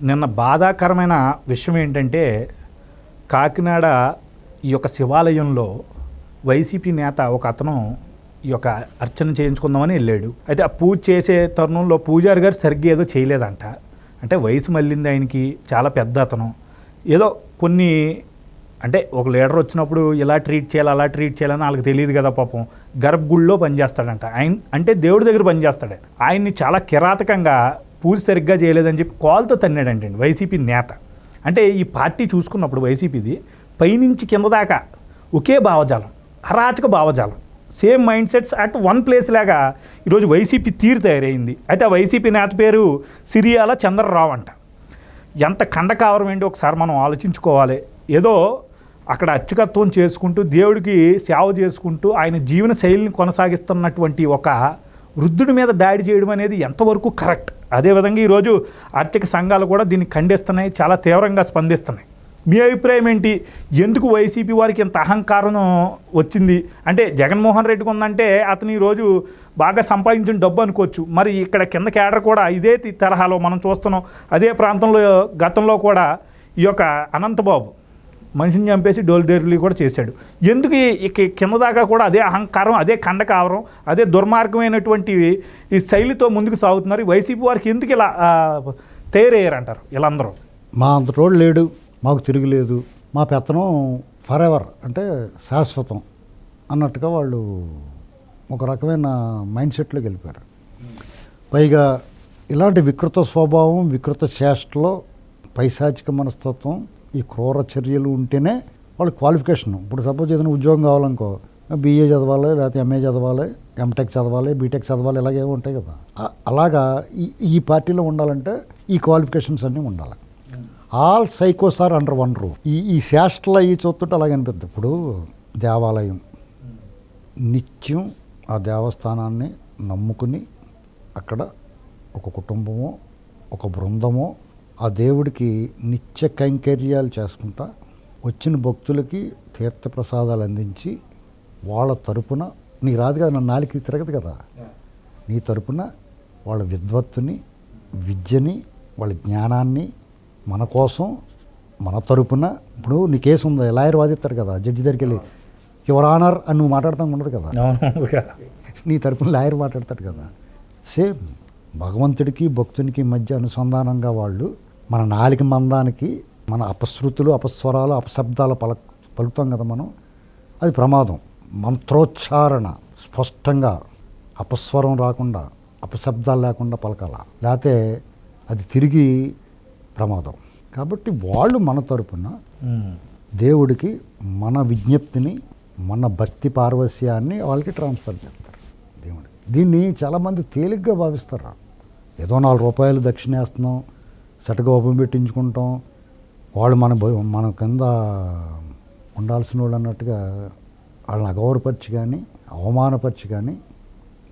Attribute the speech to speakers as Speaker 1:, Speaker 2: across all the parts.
Speaker 1: నిన్న బాధాకరమైన విషయం ఏంటంటే కాకినాడ ఈ యొక్క శివాలయంలో వైసీపీ నేత ఒక అతను ఈ యొక్క అర్చన చేయించుకుందామని వెళ్ళాడు. అయితే ఆ పూజ చేసే తరుణంలో పూజారి గారు సరిగ్గా ఏదో చేయలేదంట. అంటే వయసు మళ్ళింది ఆయనకి, చాలా పెద్ద అతను. ఏదో కొన్ని అంటే ఒక లీడర్ వచ్చినప్పుడు ఇలా ట్రీట్ చేయాలి అలా ట్రీట్ చేయాలని వాళ్ళకి తెలియదు కదా పాపం. గర్భగుడిలో పనిచేస్తాడంట ఆయన, అంటే దేవుడి దగ్గర పనిచేస్తాడు. ఆయన్ని చాలా కిరాతకంగా పూజ సరిగ్గా చేయలేదని చెప్పి కాల్తో తన్నాడంటే వైసీపీ నేత. అంటే ఈ పార్టీ చూసుకున్నప్పుడు వైసీపీది పైనుంచి కింద దాకా ఒకే భావజాలం, అరాచక భావజాలం, same mind sets at one place లాగా ఈరోజు వైసీపీ తీరు తయారైంది. అయితే ఆ వైసీపీ నేత పేరు సిరియాల చంద్రరావు అంట. ఎంత ఖండకావరం ఏంటి ఒకసారి మనం ఆలోచించుకోవాలి. ఏదో అక్కడ అర్చకత్వం చేసుకుంటూ దేవుడికి సేవ చేసుకుంటూ ఆయన జీవన శైలిని కొనసాగిస్తున్నటువంటి ఒక వృద్ధుడి మీద దాడి చేయడం అనేది ఎంతవరకు కరెక్ట్? అదేవిధంగా ఈరోజు ఆర్థిక సంఘాలు కూడా దీన్ని ఖండిస్తున్నాయి, చాలా తీవ్రంగా స్పందిస్తున్నాయి. మీ అభిప్రాయం ఏంటి? ఎందుకు వైసీపీ వారికి ఇంత అహంకారం వచ్చింది? అంటే జగన్మోహన్ రెడ్డికి ఉందంటే అతను ఈరోజు బాగా సంపాదించిన డబ్బు అనుకోవచ్చు. మరి ఇక్కడ కింద కేడర్ కూడా ఇదే తరహాలో మనం చూస్తున్నాం. అదే ప్రాంతంలో గతంలో కూడా ఈ యొక్క అనంతబాబు మనిషిని చంపేసి డోల్డేర్లీ కూడా చేశాడు. ఎందుకు కింద దాకా కూడా అదే అహంకారం, అదే ఖండకావరం, అదే దుర్మార్గమైనటువంటి ఈ శైలితో ముందుకు సాగుతున్నారు? వైసీపీ వారికి ఎందుకు ఇలా తయారయ్యారంటారు వీళ్ళందరూ?
Speaker 2: మా అంతటోడు లేడు, మాకు తిరుగులేదు, మా పెత్తనం ఫర్ ఎవర్ అంటే శాశ్వతం అన్నట్టుగా వాళ్ళు ఒక రకమైన మైండ్ సెట్లోకి వెళ్ళిపోయారు. పైగా ఇలాంటి వికృత స్వభావం, వికృత చేష్టలో పైశాచిక మనస్తత్వం, ఈ క్రూర చర్యలు ఉంటేనే వాళ్ళకి క్వాలిఫికేషన్. ఇప్పుడు సపోజ్ ఏదైనా ఉద్యోగం కావాలనుకో, బీఏ చదవాలి, లేకపోతే ఎంఏ చదవాలి, ఎంటెక్ చదవాలి, బీటెక్ చదవాలి, ఇలాగే ఉంటాయి కదా. అలాగా ఈ పార్టీలో ఉండాలంటే ఈ క్వాలిఫికేషన్స్ అన్నీ ఉండాలి. ఆల్ సైకోస్ ఆర్ అండర్ వన్ రూఫ్. ఈ శాస్త్రలు అవి చూస్తుంటే అలాగే అనిపిస్తుంది. ఇప్పుడు దేవాలయం నిత్యం ఆ దేవస్థానాన్ని నమ్ముకుని అక్కడ ఒక కుటుంబమో ఒక బృందమో ఆ దేవుడికి నిత్య కైంకర్యాలు చేసుకుంటా వచ్చిన భక్తులకి తీర్థప్రసాదాలు అందించి వాళ్ళ తరపున, నీ రాదు కదా, నా నాలుగు తిరగదు కదా, నీ తరపున వాళ్ళ విద్వత్తుని, విద్యని, వాళ్ళ జ్ఞానాన్ని మన కోసం, మన తరపున. ఇప్పుడు నీ కేసు ఉంది, లాయర్ వాదిస్తాడు కదా, జడ్జి దగ్గరికి వెళ్ళి యువర్ ఆనర్ అని నువ్వు మాట్లాడతాను ఉండదు కదా, నీ తరపున లాయర్ మాట్లాడతాడు కదా. సేమ్ భగవంతుడికి భక్తునికి మధ్య అనుసంధానంగా వాళ్ళు మన నాలుక మందానికి మన అపశృతులు, అపస్వరాలు, అపశబ్దాలు పలుకుతాం కదా మనం, అది ప్రమాదం. మంత్రోచ్చారణ స్పష్టంగా అపస్వరం రాకుండా, అపశబ్దాలు లేకుండా పలకాల, లేకపోతే అది తిరిగి ప్రమాదం. కాబట్టి వాళ్ళు మన తరపున దేవుడికి మన విజ్ఞప్తిని, మన భక్తి పార్వస్యాన్ని వాళ్ళకి ట్రాన్స్ఫర్ చేస్తారు దేవుడికి. దీన్ని చాలామంది తేలిగ్గా భావిస్తారు. ఏదో 4 రూపాయలు దక్షిణేస్తున్నాం, సటగోపం పెట్టించుకుంటాం, వాళ్ళు మన కింద ఉండాల్సిన వాళ్ళు అన్నట్టుగా వాళ్ళని అగౌరవపరిచి కానీ అవమానపరిచి కానీ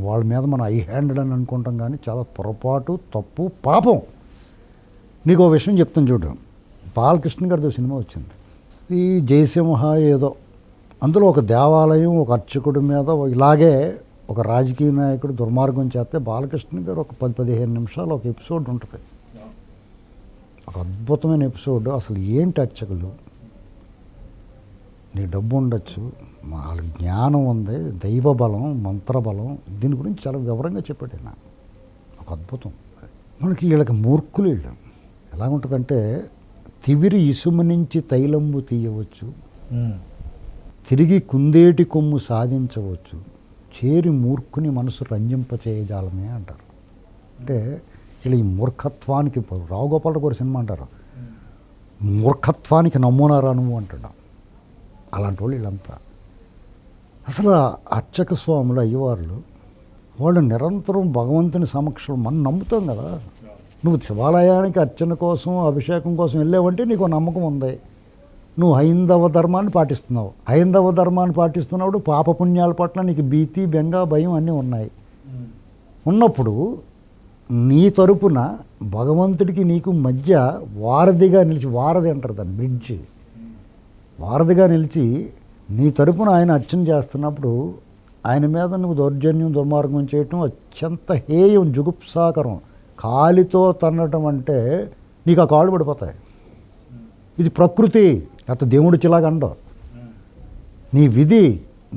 Speaker 2: వాళ్ళ మీద మనం ఐ హ్యాండెడ్ అని అనుకుంటాం. కానీ చాలా పొరపాటు, తప్పు, పాపం. నీకు ఓ విషయం చెప్తాను చూడు. బాలకృష్ణ గారితో సినిమా వచ్చింది, ఈ జయసింహ ఏదో. అందులో ఒక దేవాలయం, ఒక అర్చకుడి మీద ఇలాగే ఒక రాజకీయ నాయకుడు దుర్మార్గం చేస్తే బాలకృష్ణ గారు ఒక 10-15 నిమిషాలు ఒక ఎపిసోడ్ ఉంటుంది. ఒక అద్భుతమైన ఎపిసోడ్. అసలు ఏంటి అర్చకులు, నీ డబ్బు ఉండొచ్చు, వాళ్ళకి జ్ఞానం ఉంది, దైవ బలం, మంత్రబలం, దీని గురించి చాలా వివరంగా చెప్పాడు ఆయన. ఒక అద్భుతం. మనకి వీళ్ళకి మూర్ఖులు వీళ్ళు. ఎలాగుంటుందంటే, తివిరి ఇసుము నుంచి తైలంబు తీయవచ్చు, తిరిగి కుందేటి కొమ్ము సాధించవచ్చు, చేరి మూర్ఖుని మనసు రంజింపచేయజాలమే అంటారు. అంటే ఇలా ఈ మూర్ఖత్వానికి, రావు గోపాలరావు గారి సినిమా అంటారు, మూర్ఖత్వానికి నమూనారా నువ్వు అంటాడు. అలాంటి వాళ్ళు వీళ్ళంతా. అసలు అర్చక స్వాములు, అయ్యవార్లు, వాళ్ళు నిరంతరం భగవంతుని సమక్షంలో మనం నమ్ముతాం కదా. నువ్వు శివాలయానికి అర్చన కోసం, అభిషేకం కోసం వెళ్ళావంటే నీకు నమ్మకం ఉంది, నువ్వు హైందవ ధర్మాన్ని పాటిస్తున్నావు. హైందవ ధర్మాన్ని పాటిస్తున్నప్పుడు పాపపుణ్యాల పట్ల నీకు భీతి, బెంగ, భయం అన్నీ ఉన్నాయి. ఉన్నప్పుడు నీ తరపున భగవంతుడికి నీకు మధ్య వారధిగా నిలిచి, వారధి అంటారు దాన్ని, బ్రిడ్జి, వారధిగా నిలిచి నీ తరపున ఆయన అర్చన చేస్తున్నప్పుడు ఆయన మీద నువ్వు దౌర్జన్యం, దుర్మార్గం చేయటం అత్యంత హేయం, జుగుప్సాకరం. కాలితో తన్నటం అంటే నీకు ఆ కాళ్ళు పడిపోతాయి. ఇది ప్రకృతి, లేకపోతే దేవుడు చిలాగా అండవు. నీ విధి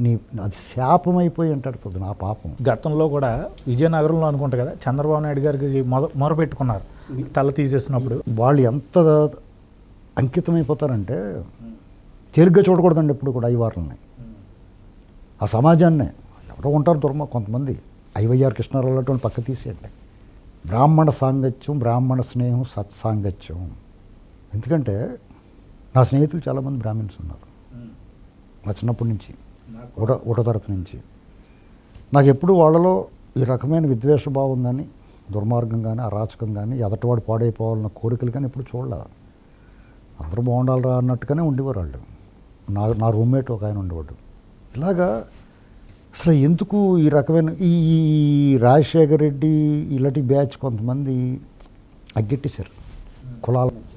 Speaker 2: నీ అది శాపమైపోయి అంటాడుతుంది నా పాపం.
Speaker 1: గతంలో కూడా విజయనగరంలో అనుకుంటా కదా చంద్రబాబు నాయుడు గారికి మొరపెట్టుకున్నారు తల తీసేసినప్పుడు.
Speaker 2: వాళ్ళు ఎంత అంకితమైపోతారంటే తేలిగ్గా చూడకూడదండి ఎప్పుడు కూడా అయ్యవార్లని, ఆ సమాజాన్నే. ఎవరో ఉంటారు కొంతమంది, ఐవైఆర్ కృష్ణారావు లాంటి పక్క తీసేయండి. బ్రాహ్మణ సాంగత్యం, బ్రాహ్మణ స్నేహం, సత్సాంగత్యం. ఎందుకంటే నా స్నేహితులు చాలామంది బ్రాహ్మణ్స్ ఉన్నారు, నా చిన్నప్పటి నుంచి, ఒకటో తరగతి నుంచి. నాకు ఎప్పుడు వాళ్ళలో ఈ రకమైన విద్వేషభావం కానీ, దుర్మార్గం కానీ, అరాచకం కానీ, ఎదటివాడు పాడైపోవాలన్న కోరికలు కానీ ఎప్పుడు చూడలే. అందరూ బాగుండాలిరా అన్నట్టుగానే ఉండేవారు వాళ్ళు. నా రూమ్మేట్ ఒక ఆయన ఉండేవాడు. ఇలాగా అసలు ఎందుకు ఈ రకమైన ఈ రాజశేఖర రెడ్డి ఇలాంటి బ్యాచ్ కొంతమంది అగ్గెట్టేశారు కులాల మధ్య.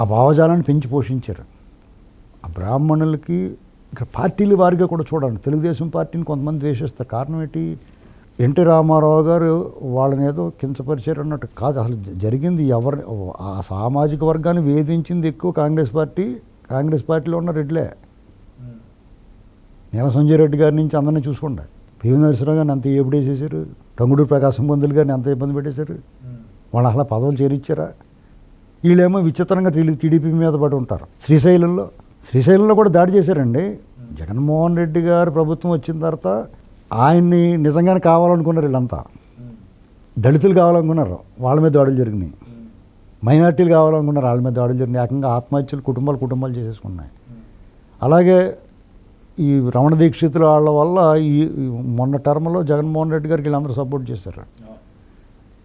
Speaker 2: ఆ భావజాలాన్ని పెంచి పోషించారు. ఆ బ్రాహ్మణులకి ఇక్కడ పార్టీల వారిగా కూడా చూడండి, తెలుగుదేశం పార్టీని కొంతమంది ద్వేషిస్తారు. కారణం ఏంటి? ఎన్టీ రామారావు గారు వాళ్ళని ఏదో కించపరిచారు అన్నట్టు కాదు. అసలు జరిగింది ఎవరిని, ఆ సామాజిక వర్గాన్ని వేధించింది ఎక్కువ కాంగ్రెస్ పార్టీలో ఉన్న రెడ్లే. నీల సంజయ్ రెడ్డి గారి నుంచి అందరినీ చూసుకోండి. పివి నరసింహరావు గారిని అంత ఏపుడేసేసారు, టంగుటూరు ప్రకాశం పంతులు గారిని అంత ఇబ్బంది పెట్టేశారు. వాళ్ళు అసలు పదవులు చేరిచ్చారా? వీళ్ళేమో విచిత్రంగా టీడీపీ మీద పడి ఉంటారు. శ్రీశైలంలో కూడా దాడి చేశారండి. జగన్మోహన్ రెడ్డి గారు ప్రభుత్వం వచ్చిన తర్వాత ఆయన్ని నిజంగానే కావాలనుకున్నారు వీళ్ళంతా. దళితులు కావాలనుకున్నారు, వాళ్ళ మీద దాడులు జరిగినాయి. మైనార్టీలు కావాలనుకున్నారు, వాళ్ళ మీద దాడులు జరిగినాయి. ఏకంగా ఆత్మహత్యలు కుటుంబాలు చేసేసుకున్నాయి. అలాగే ఈ రమణ దీక్షితుల వాళ్ళ వల్ల ఈ మొన్న టర్మ్లో జగన్మోహన్ రెడ్డి గారికి వీళ్ళందరూ సపోర్ట్ చేశారు.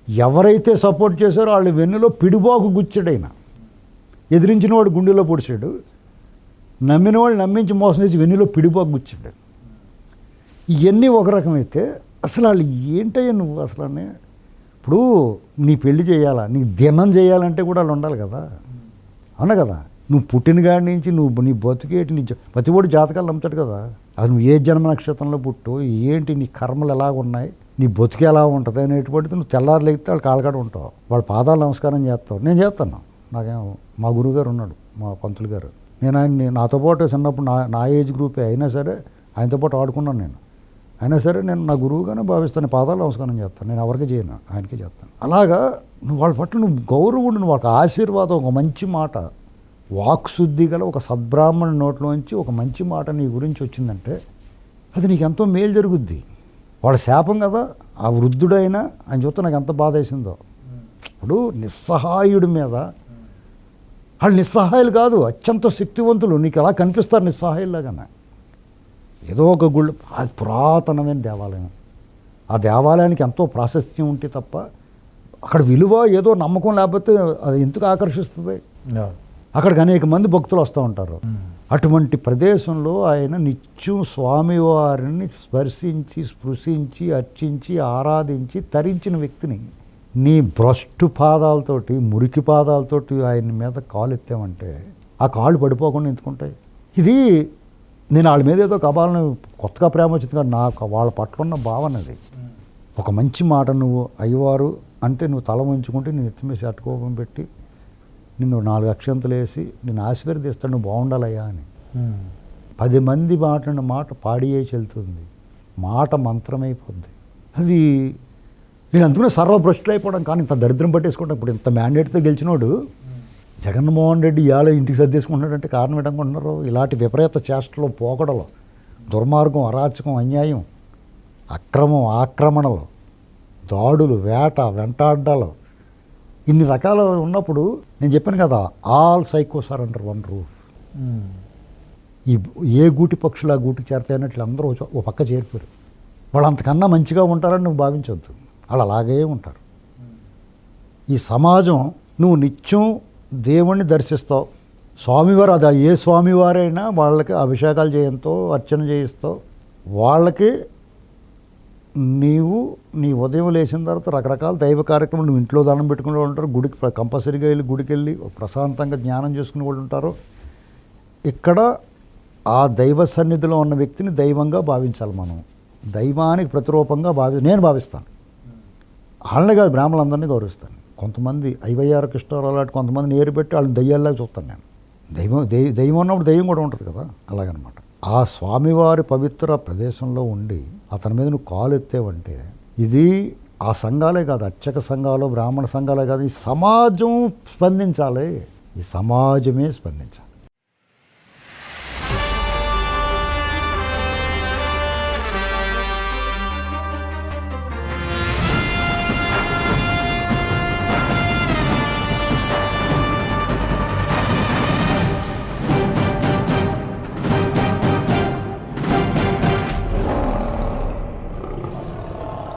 Speaker 2: ఎవరైతే సపోర్ట్ చేశారో వాళ్ళు వెన్నులో పిడిబాకు గుచ్చాడైనా, ఎదిరించిన వాడు గుండెలో పొడిచాడు, నమ్మిన వాళ్ళు నమ్మించి మోసం చేసి వెన్నులో పిడిబాకు గుచ్చాడు. ఇవన్నీ ఒక రకమైతే అసలు వాళ్ళు ఏంటయ్యా నువ్వు అసలు ఇప్పుడు నీ పెళ్లి చేయాలా, నీకు దినం చేయాలంటే కూడా వాళ్ళు ఉండాలి కదా, అవునా కదా? నువ్వు పుట్టిన కాడి నుంచి నీ బతుకేటి, ప్రతి ఒడి జాతకాలు నమ్ముతాడు కదా. అది నువ్వు ఏ జన్మ నక్షత్రంలో పుట్టు, ఏంటి నీ కర్మలు ఎలాగ ఉన్నాయి, నీ బతుకు ఎలా ఉంటుంది అనేటువంటిది నువ్వు తెల్లారు లేగితే వాళ్ళు కాళ్ళకాడ ఉంటావు, వాళ్ళ పాదాలు నమస్కారం చేస్తావు. నేను చేస్తాను. నాకేం మా గురువుగారు ఉన్నాడు, మా పంతులు గారు. నేను ఆయన్ని నాతో పాటు చిన్నప్పుడు నా ఏజ్ గ్రూపే అయినా సరే ఆయనతో పాటు ఆడుకున్నాను నేను. అయినా సరే నేను నా గురువుగానే భావిస్తాను, పాదాలు నమస్కారం చేస్తాను. నేను ఎవరికి చేయను, ఆయనకే చేస్తాను. అలాగా నువ్వు వాళ్ళ పట్ల నువ్వు గౌరవుడు, నువ్వు వాళ్ళకి ఆశీర్వాదం, ఒక మంచి మాట, వాక్శుద్ధి గల ఒక సద్బ్రాహ్మణి నోట్లోంచి ఒక మంచి మాట నీ గురించి వచ్చిందంటే అది నీకు ఎంతో మేలు జరుగుద్ది. వాళ్ళ శాపం కదా ఆ వృద్ధుడైనా ఆయన చూస్తే నాకు ఎంత బాధ వేసిందో. ఇప్పుడు నిస్సహాయుడి మీద, వాళ్ళు నిస్సహాయాలు కాదు, అత్యంత శక్తివంతులు. నీకు ఎలా కనిపిస్తారు నిస్సహాయుల్లాగానే. ఏదో ఒక గుళ్ళు, అది పురాతనమైన దేవాలయం. ఆ దేవాలయానికి ఎంతో ప్రాశస్త్యం ఉంటే తప్ప అక్కడ విలువ ఏదో నమ్మకం లేకపోతే అది ఎందుకు ఆకర్షిస్తుంది? అక్కడికి అనేక మంది భక్తులు వస్తూ ఉంటారు. అటువంటి ప్రదేశంలో ఆయన నిత్యం స్వామివారిని స్పృశించి అర్చించి ఆరాధించి తరించిన వ్యక్తిని నీ భ్రష్టు పాదాలతోటి, మురికి పాదాలతోటి ఆయన మీద కాలు ఎత్తామంటే ఆ కాళ్ళు పడిపోకుండా ఎందుకుంటాయి? ఇది నేను వాళ్ళ మీద ఏదో కబాలను కొత్తగా ప్రేమ వచ్చింది కానీ నాకు వాళ్ళ పట్ల ఉన్న భావన అది. ఒక మంచి మాట, నువ్వు అయ్యవారు అంటే నువ్వు తల ఉంచుకుంటే నేను ఎత్తిమేసి అట్టుకోపం పెట్టి నిన్ను 4 అక్షంతలు వేసి నిన్ను ఆశీర్వదిస్తాను, నువ్వు బాగుండాలయ్యా అని. 10 మంది మాట్లాడిన మాట పాడియే చెల్తుంది, మాట మంత్రమైపోద్ది. అది నేను అందుకునే సర్వభ్రష్టులు అయిపోవడం. కానీ ఇంత దరిద్రం పట్టేసుకుంటాం. ఇప్పుడు ఇంత మ్యాండేట్తో గెలిచినోడు జగన్మోహన్ రెడ్డి ఇవాళ ఇంటికి సర్దేసుకుంటున్నాడంటే కారణం ఏంటనుకుంటున్నారు? ఇలాంటి విపరీత చేష్టలు, పోకడలు, దుర్మార్గం, అరాచకం, అన్యాయం, అక్రమం, ఆక్రమణలు, దాడులు, వేట, వెంటాడ్డాలు, ఇన్ని రకాలు ఉన్నప్పుడు నేను చెప్పాను కదా, ఆల్ సైకోస్ ఆర్ అండర్ వన్ రూఫ్. ఈ ఏ గూటి పక్షులు ఆ గూటికి చేరతాయన్నట్లు అందరూ ఓ పక్క చేరిపోయారు. వాళ్ళు అంతకన్నా మంచిగా ఉంటారని నువ్వు భావించవద్దు, వాళ్ళు అలాగే ఉంటారు. ఈ సమాజం, నువ్వు నిత్యం దేవుణ్ణి దర్శిస్తావు, స్వామివారు, అది ఏ స్వామివారైనా వాళ్ళకి అభిషేకాలు చేయంతో, అర్చన చేయిస్తావు. వాళ్ళకి నీ ఉదయం లేచిన తర్వాత రకరకాల దైవ కార్యక్రమాలు, నువ్వు ఇంట్లో దండం పెట్టుకునే వాళ్ళు ఉంటారు, గుడికి కంపల్సరీగా వెళ్ళి గుడికి వెళ్ళి ప్రశాంతంగా జ్ఞానం చేసుకునే వాళ్ళు ఉంటారు. ఇక్కడ ఆ దైవ సన్నిధిలో ఉన్న వ్యక్తిని దైవంగా భావించాలి. మనం దైవానికి ప్రతిరూపంగా నేను భావిస్తాను. వాళ్ళని కాదు, బ్రాహ్మణులందరినీ గౌరవిస్తాను. కొంతమంది ఐవైఆర్ కృష్ణారావు లాంటి కొంతమందిని ఏరిపెట్టి వాళ్ళని దయ్యాల్లాగా చూస్తాను నేను. దయ్యం ఉన్నప్పుడు దయ్యం కూడా ఉంటుంది కదా, అలాగనమాట. ఆ స్వామివారి పవిత్ర ప్రదేశంలో ఉండి అతని మీద నువ్వు కాలు ఎత్తేవంటే ఇది ఆ సంఘాలే కాదు, అర్చక సంఘాలు, బ్రాహ్మణ సంఘాలే కాదు, ఈ సమాజం స్పందించాలి. ఈ సమాజమే స్పందించాలి.